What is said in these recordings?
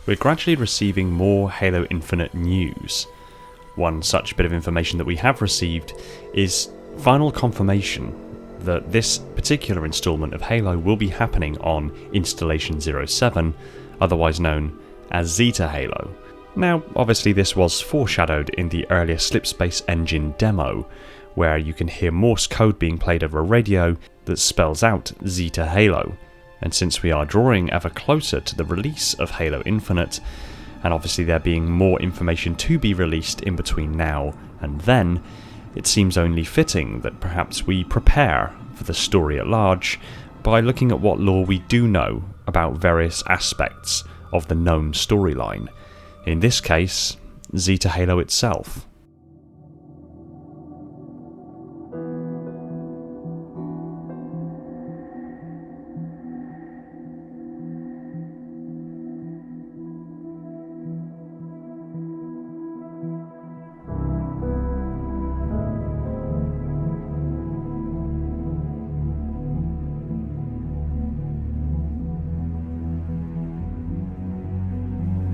we're gradually receiving more Halo Infinite news. One such bit of information that we have received is final confirmation that this particular installment of Halo will be happening on Installation 07, otherwise known as Zeta Halo. Now, obviously this was foreshadowed in the earlier Slipspace Engine demo, where you can hear Morse code being played over a radio that spells out Zeta Halo. And since we are drawing ever closer to the release of Halo Infinite, and obviously there being more information to be released in between now and then, it seems only fitting that perhaps we prepare for the story at large by looking at what lore we do know about various aspects of the known storyline. In this case, Zeta Halo itself.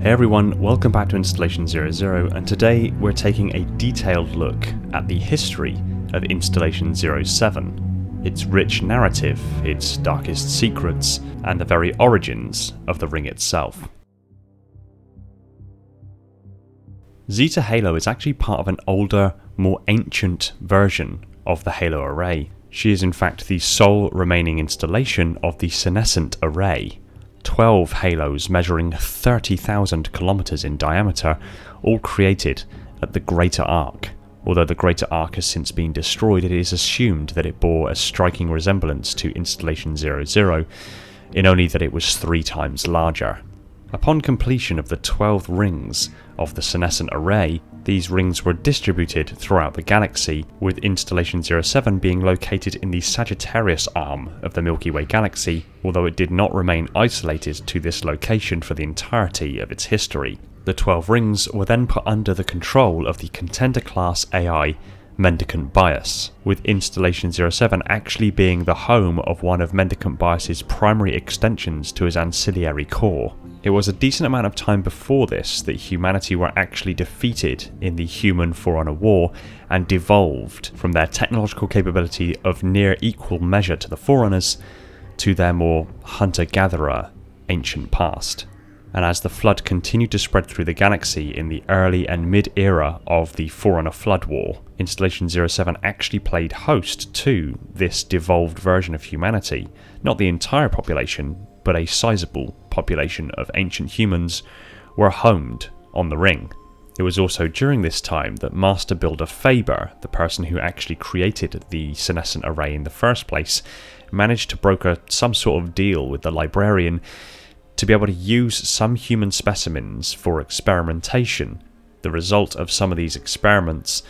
Hey everyone, welcome back to Installation 00, and today we're taking a detailed look at the history of Installation 07, its rich narrative, its darkest secrets, and the very origins of the ring itself. Zeta Halo is actually part of an older, more ancient version of the Halo array. She is in fact the sole remaining installation of the senescent array. 12 halos measuring 30,000 kilometers in diameter, all created at the Greater Ark. Although the Greater Ark has since been destroyed, it is assumed that it bore a striking resemblance to Installation 00, in only that it was 3 times larger. Upon completion of the 12 rings of the senescent array, these rings were distributed throughout the galaxy, with Installation 07 being located in the Sagittarius arm of the Milky Way galaxy, although it did not remain isolated to this location for the entirety of its history. The 12 rings were then put under the control of the Contender-class AI Mendicant Bias, with Installation 07 actually being the home of one of Mendicant Bias's primary extensions to his ancillary core. It was a decent amount of time before this that humanity were actually defeated in the human-Forerunner War and devolved from their technological capability of near equal measure to the Forerunners to their more hunter-gatherer ancient past. And as the Flood continued to spread through the galaxy in the early and mid-era of the Forerunner Flood War, Installation 07 actually played host to this devolved version of humanity. Not the entire population, but a sizable population of ancient humans were homed on the ring. It was also during this time that Master Builder Faber, the person who actually created the senescent array in the first place, managed to broker some sort of deal with the librarian to be able to use some human specimens for experimentation. The result of some of these experiments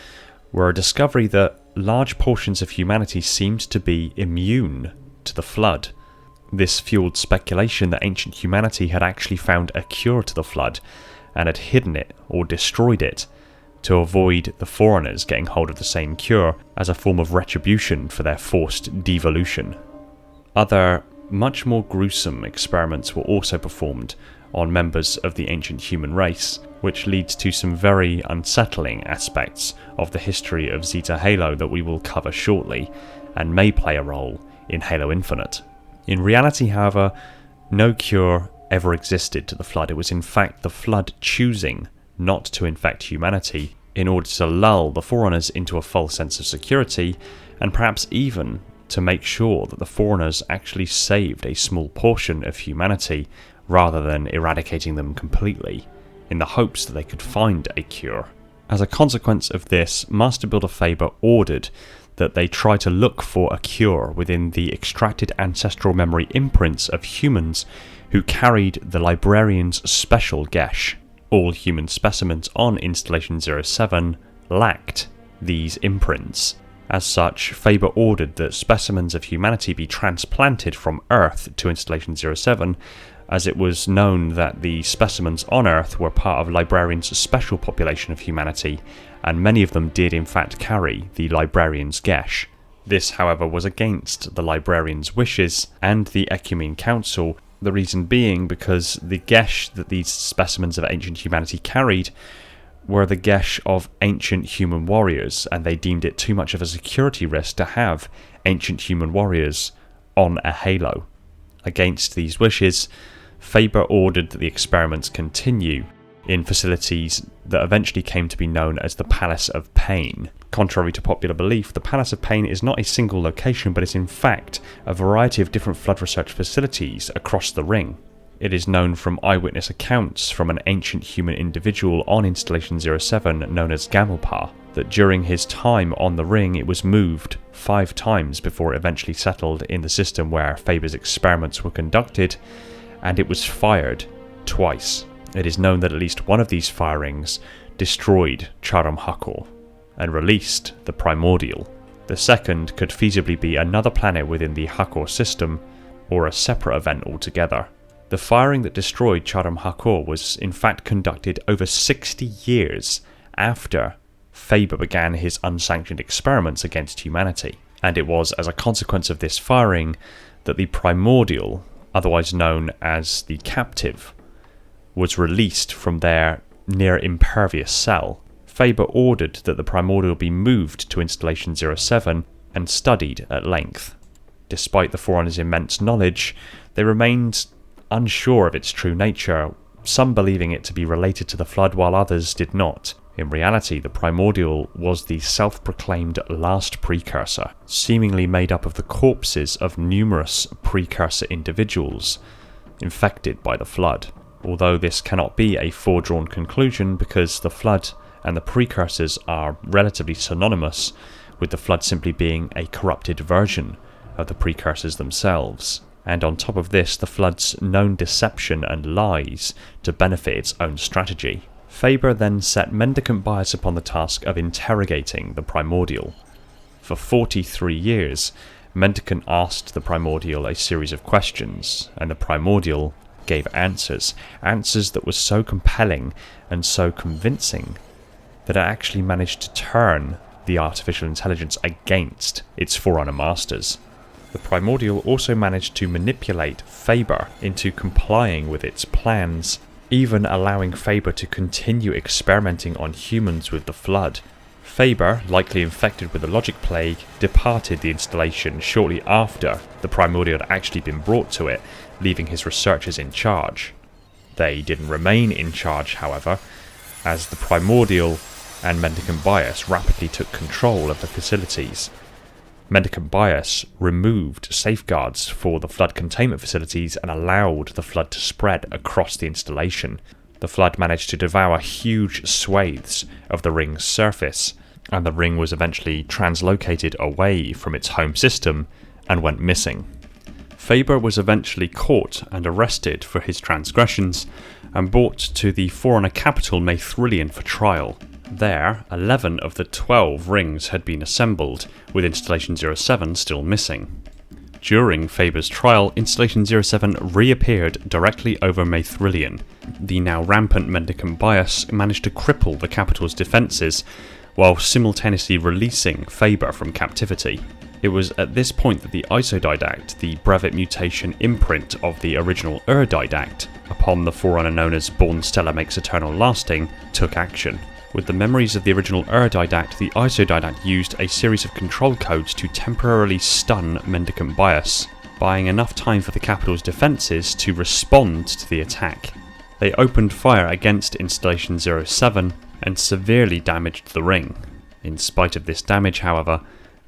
were a discovery that large portions of humanity seemed to be immune to the Flood. This fueled speculation that ancient humanity had actually found a cure to the Flood and had hidden it or destroyed it to avoid the Forerunners getting hold of the same cure as a form of retribution for their forced devolution. Other, much more gruesome experiments were also performed on members of the ancient human race, which leads to some very unsettling aspects of the history of Zeta Halo that we will cover shortly, and may play a role in Halo Infinite. In reality, however, no cure ever existed to the Flood. It was in fact the Flood choosing not to infect humanity in order to lull the Forerunners into a false sense of security, and perhaps even to make sure that the Forerunners actually saved a small portion of humanity rather than eradicating them completely, in the hopes that they could find a cure. As a consequence of this, Master Builder Faber ordered that they try to look for a cure within the extracted ancestral memory imprints of humans who carried the librarian's special gesh. All human specimens on Installation 07 lacked these imprints. As such, Faber ordered that specimens of humanity be transplanted from Earth to Installation 07, as it was known that the specimens on Earth were part of Librarian's special population of humanity, and many of them did in fact carry the Librarian's gesh. This, however, was against the Librarian's wishes, and the Ecumene Council The reason being because the gesh that these specimens of ancient humanity carried were the gesh of ancient human warriors, and they deemed it too much of a security risk to have ancient human warriors on a halo. Against these wishes, Faber ordered that the experiments continue in facilities that eventually came to be known as the Palace of Pain. Contrary to popular belief, the Palace of Pain is not a single location, but is in fact a variety of different flood research facilities across the ring. It is known from eyewitness accounts from an ancient human individual on Installation 07 known as Gamalpa that during his time on the ring it was moved 5 times before it eventually settled in the system where Faber's experiments were conducted, and it was fired twice. It is known that at least one of these firings destroyed Charam Hakor and released the Primordial. The second could feasibly be another planet within the Hakor system or a separate event altogether. The firing that destroyed Charam Hakor was in fact conducted over 60 years after Faber began his unsanctioned experiments against humanity, and it was as a consequence of this firing that the Primordial, otherwise known as the Captive, was released from their near-impervious cell. Faber ordered that the Primordial be moved to Installation 07 and studied at length. Despite the Forerunners' immense knowledge, they remained unsure of its true nature, some believing it to be related to the Flood while others did not. In reality, the Primordial was the self-proclaimed last precursor, seemingly made up of the corpses of numerous precursor individuals infected by the Flood. Although this cannot be a foredrawn conclusion because the Flood and the precursors are relatively synonymous, with the Flood simply being a corrupted version of the precursors themselves. And on top of this, the Flood's known deception and lies to benefit its own strategy. Faber then set Mendicant Bias upon the task of interrogating the Primordial. For 43 years, Mendicant asked the Primordial a series of questions, and the Primordial gave answers that were so compelling and so convincing that it actually managed to turn the artificial intelligence against its Forerunner masters. The Primordial also managed to manipulate Faber into complying with its plans, even allowing Faber to continue experimenting on humans with the Flood. Faber, likely infected with the Logic Plague, departed the installation shortly after the Primordial had actually been brought to it, leaving his researchers in charge. They didn't remain in charge, however, as the Primordial and Mendicant Bias rapidly took control of the facilities. Mendicant Bias removed safeguards for the Flood containment facilities and allowed the Flood to spread across the installation. The Flood managed to devour huge swathes of the ring's surface, and the ring was eventually translocated away from its home system and went missing. Faber was eventually caught and arrested for his transgressions and brought to the Forerunner capital Maithrillion for trial. There, 11 of the 12 rings had been assembled, with Installation 07 still missing. During Faber's trial, Installation 07 reappeared directly over Maithrillion. The now rampant Mendicant Bias managed to cripple the capital's defences, while simultaneously releasing Faber from captivity. It was at this point that the Isodidact, the brevet mutation imprint of the original Didact, upon the Forerunner known as Born Stellar Makes Eternal Lasting, took action. With the memories of the original Didact, the Isodidact used a series of control codes to temporarily stun Mendicant Bias, buying enough time for the capital's defences to respond to the attack. They opened fire against Installation 07 and severely damaged the ring. In spite of this damage, however,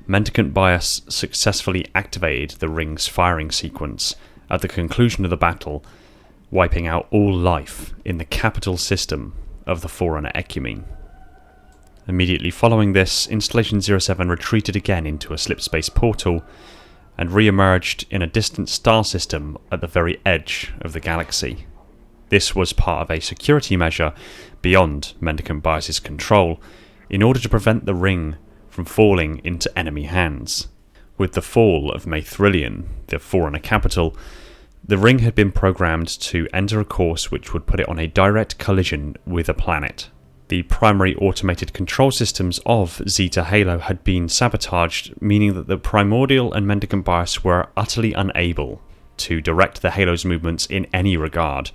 Mendicant Bias successfully activated the ring's firing sequence at the conclusion of the battle, wiping out all life in the capital system of the Forerunner Ecumene. Immediately following this, Installation 07 retreated again into a slipspace portal and re-emerged in a distant star system at the very edge of the galaxy. This was part of a security measure beyond Mendicant Bias's control in order to prevent the ring from falling into enemy hands. With the fall of Maithrillion, the Forerunner capital, the ring had been programmed to enter a course which would put it on a direct collision with a planet. The primary automated control systems of Zeta Halo had been sabotaged, meaning that the Primordial and Mendicant Bias were utterly unable to direct the Halo's movements in any regard,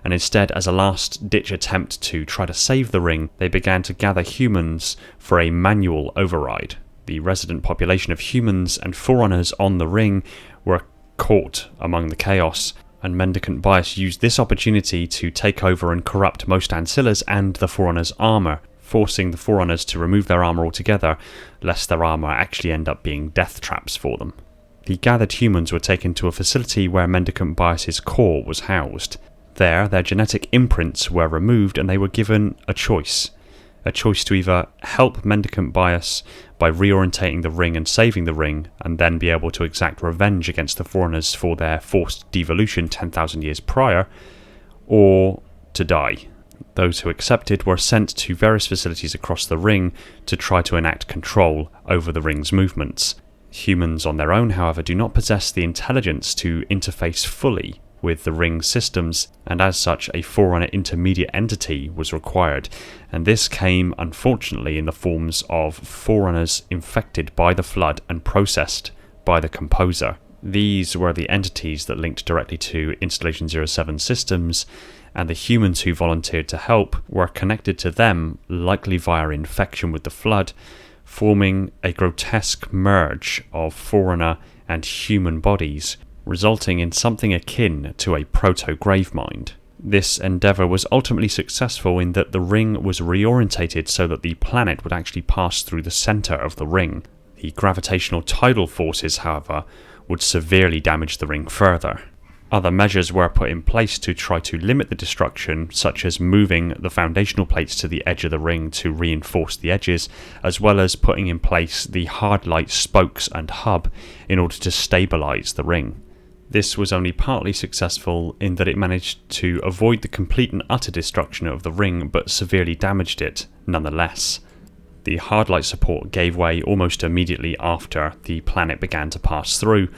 and instead, as a last-ditch attempt to try to save the ring, they began to gather humans for a manual override. The resident population of humans and Forerunners on the ring were caught among the chaos, and Mendicant Bias used this opportunity to take over and corrupt most Ancillas and the Forerunners' armour, forcing the Forerunners to remove their armour altogether, lest their armour actually end up being death traps for them. The gathered humans were taken to a facility where Mendicant Bias's core was housed. There, their genetic imprints were removed and they were given a choice to either help Mendicant Bias by reorientating the ring and saving the ring, and then be able to exact revenge against the Forerunners for their forced devolution 10,000 years prior, or to die. Those who accepted were sent to various facilities across the ring to try to enact control over the ring's movements. Humans on their own, however, do not possess the intelligence to interface fully with the ring systems, and as such a Forerunner intermediate entity was required, and this came unfortunately in the forms of Forerunners infected by the Flood and processed by the Composer. These were the entities that linked directly to Installation 07 systems, and the humans who volunteered to help were connected to them, likely via infection with the Flood, forming a grotesque merge of Forerunner and human bodies, resulting in something akin to a proto-Gravemind. This endeavour was ultimately successful in that the ring was reorientated so that the planet would actually pass through the centre of the ring. The gravitational tidal forces, however, would severely damage the ring further. Other measures were put in place to try to limit the destruction, such as moving the foundational plates to the edge of the ring to reinforce the edges, as well as putting in place the hard light spokes and hub in order to stabilise the ring. This was only partly successful in that it managed to avoid the complete and utter destruction of the ring, but severely damaged it nonetheless. The hard light support gave way almost immediately after the planet began to pass through,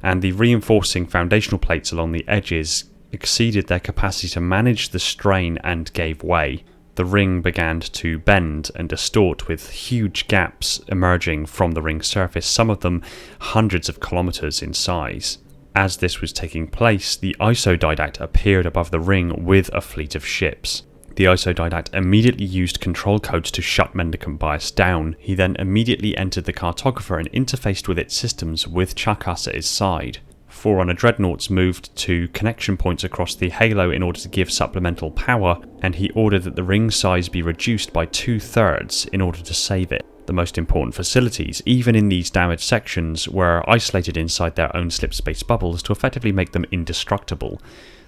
and the reinforcing foundational plates along the edges exceeded their capacity to manage the strain and gave way. The ring began to bend and distort, with huge gaps emerging from the ring's surface, some of them hundreds of kilometres in size. As this was taking place, the Isodidact appeared above the ring with a fleet of ships. The Isodidact immediately used control codes to shut Mendicant Bias down. He then immediately entered the Cartographer and interfaced with its systems with Chakas at his side. Forerunner dreadnoughts moved to connection points across the Halo in order to give supplemental power, and he ordered that the ring size be reduced by 2/3 in order to save it. The most important facilities, even in these damaged sections, were isolated inside their own slipspace bubbles to effectively make them indestructible.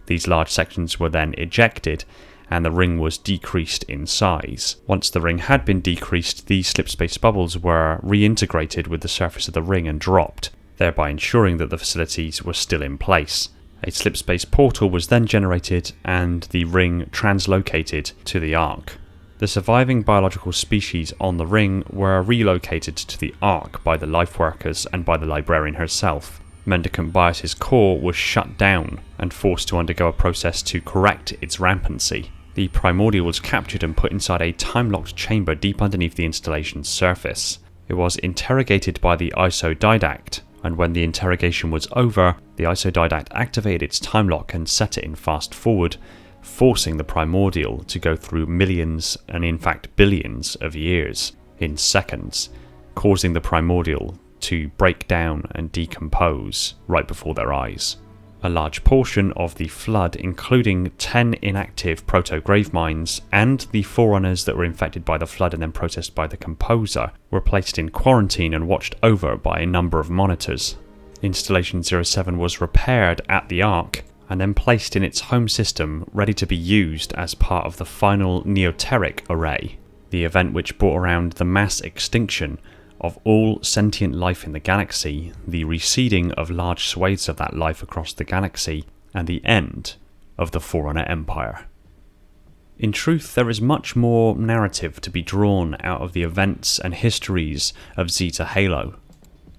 These large sections were then ejected, and the ring was decreased in size. Once the ring had been decreased, these slipspace bubbles were reintegrated with the surface of the ring and dropped, thereby ensuring that the facilities were still in place. A slipspace portal was then generated and the ring translocated to the Ark. The surviving biological species on the ring were relocated to the Ark by the life workers and by the librarian herself. Mendicant Bias's core was shut down and forced to undergo a process to correct its rampancy. The Primordial was captured and put inside a time-locked chamber deep underneath the installation's surface. It was interrogated by the Isodidact, and when the interrogation was over, the Isodidact activated its time lock and set it in fast forward, forcing the Primordial to go through millions, and in fact billions, of years in seconds, causing the Primordial to break down and decompose right before their eyes. A large portion of the Flood, including 10 inactive proto-Gravemind and the Forerunners that were infected by the Flood and then processed by the Composer, were placed in quarantine and watched over by a number of monitors. Installation 07 was repaired at the Ark and then placed in its home system, ready to be used as part of the final Neoteric array, the event which brought around the mass extinction of all sentient life in the galaxy, the receding of large swathes of that life across the galaxy, and the end of the Forerunner Empire. In truth, there is much more narrative to be drawn out of the events and histories of Zeta Halo.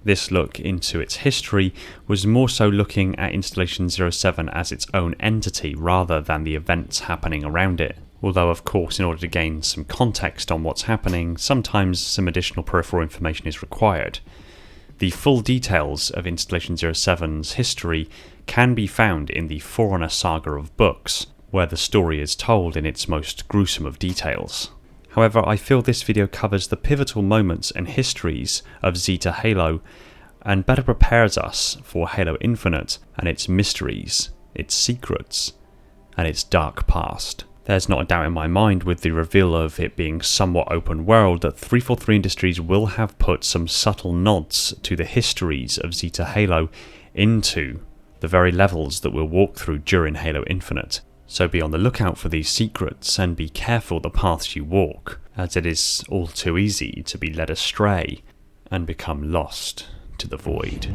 This look into its history was more so looking at Installation 07 as its own entity rather than the events happening around it. Although, of course, in order to gain some context on what's happening, sometimes some additional peripheral information is required. The full details of Installation 07's history can be found in the Forerunner saga of books, where the story is told in its most gruesome of details. However, I feel this video covers the pivotal moments and histories of Zeta Halo and better prepares us for Halo Infinite and its mysteries, its secrets, and its dark past. There's not a doubt in my mind with the reveal of it being somewhat open world that 343 Industries will have put some subtle nods to the histories of Zeta Halo into the very levels that we'll walk through during Halo Infinite. So be on the lookout for these secrets and be careful the paths you walk, as it is all too easy to be led astray and become lost to the void.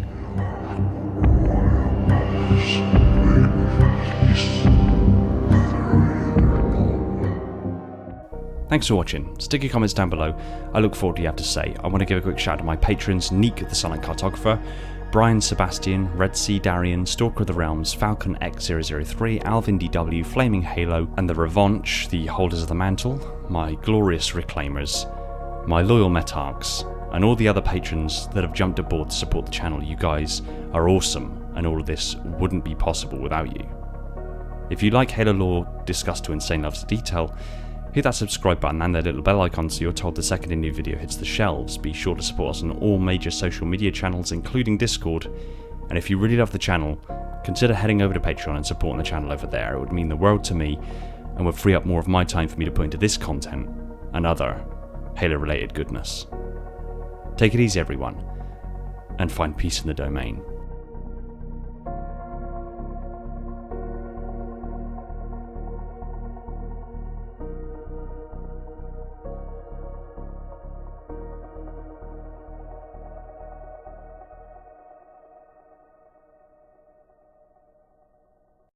Thanks for watching. Stick your comments down below. I look forward to what you have to say. I want to give a quick shout out to my patrons: Neek the Silent Cartographer, Brian Sebastian, Red Sea Darian, Stalker of the Realms, Falcon X003, Alvin DW, Flaming Halo, and the Revanche, the Holders of the Mantle, my glorious Reclaimers, my loyal Metarchs, and all the other patrons that have jumped aboard to support the channel. You guys are awesome, and all of this wouldn't be possible without you. If you like Halo lore discussed to insane levels of detail, hit that subscribe button and that little bell icon so you're told the second a new video hits the shelves. Be sure to support us on all major social media channels, including Discord. And if you really love the channel, consider heading over to Patreon and supporting the channel over there. It would mean the world to me and would free up more of my time for me to put into this content and other Halo-related goodness. Take it easy, everyone, and find peace in the domain.